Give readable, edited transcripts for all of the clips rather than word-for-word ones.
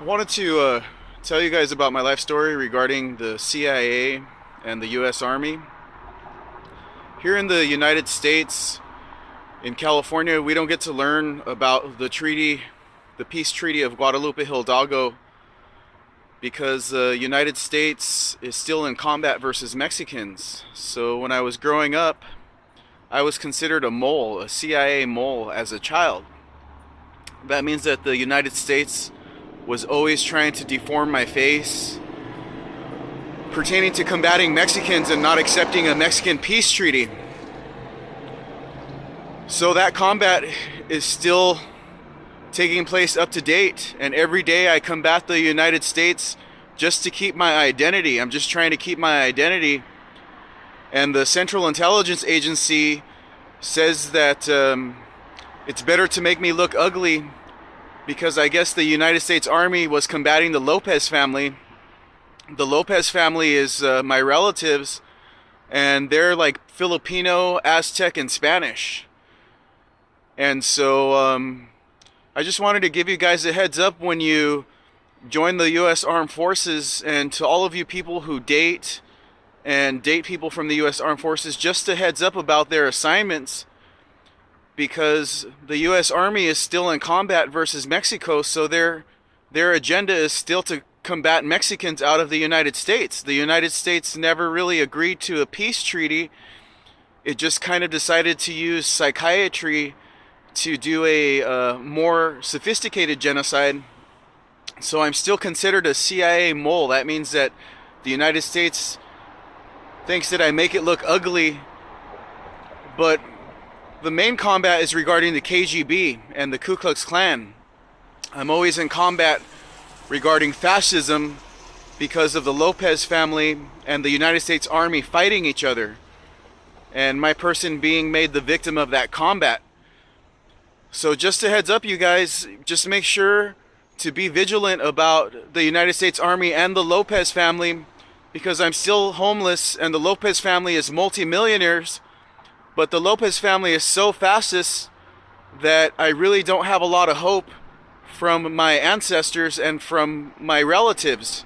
I wanted to tell you guys about my life story regarding the CIA and the U.S. Army. Here in the United States, in California, we don't get to learn about the peace treaty of Guadalupe Hidalgo, because the United States is still in combat versus Mexicans. So when I was growing up, I was considered a mole, a CIA mole, as a child. That means that the United States was always trying to deform my face pertaining to combating Mexicans and not accepting a Mexican peace treaty. So that combat is still taking place up to date, and every day I combat the United States just to keep my identity. I'm just trying to keep my identity. And the Central Intelligence Agency says that it's better to make me look ugly, because I guess the United States Army was combating the Lopez family. The Lopez family is my relatives, and they're like Filipino, Aztec, and Spanish. And so I just wanted to give you guys a heads up when you join the U.S. Armed Forces, and to all of you people who date people from the U.S. Armed Forces, just a heads up about their assignments, because the U.S. Army is still in combat versus Mexico, so their agenda is still to combat Mexicans out of the United States. The United States never really agreed to a peace treaty. It just kind of decided to use psychiatry to do a more sophisticated genocide. So I'm still considered a CIA mole. That means that the United States thinks that I make it look ugly, but the main combat is regarding the KGB and the Ku Klux Klan. I'm always in combat regarding fascism because of the Lopez family and the United States Army fighting each other, and my person being made the victim of that combat. So just a heads up, you guys, just make sure to be vigilant about the United States Army and the Lopez family, because I'm still homeless and the Lopez family is multimillionaires. But the Lopez family is so fascist that I really don't have a lot of hope from my ancestors and from my relatives.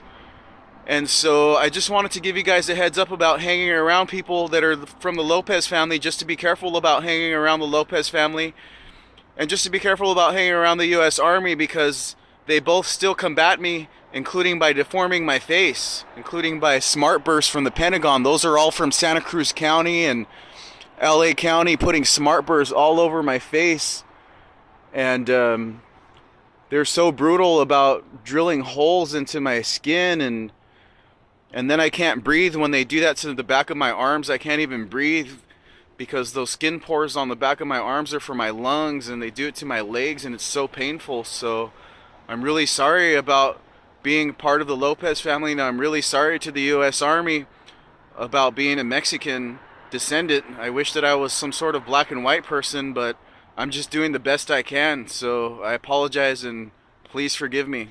And so I just wanted to give you guys a heads up about hanging around people that are from the Lopez family, just to be careful about hanging around the Lopez family, and just to be careful about hanging around the U.S. Army, because they both still combat me, including by deforming my face, including by smart bursts from the Pentagon. Those are all from Santa Cruz County and LA County, putting smart bursts all over my face. And they're so brutal about drilling holes into my skin, and then I can't breathe when they do that to the back of my arms. I can't even breathe because those skin pores on the back of my arms are for my lungs, and they do it to my legs, and it's so painful. So I'm really sorry about being part of the Lopez family, and I'm really sorry to the U.S. Army about being a Mexican descendant. I wish that I was some sort of black and white person, but I'm just doing the best I can. So I apologize, and please forgive me.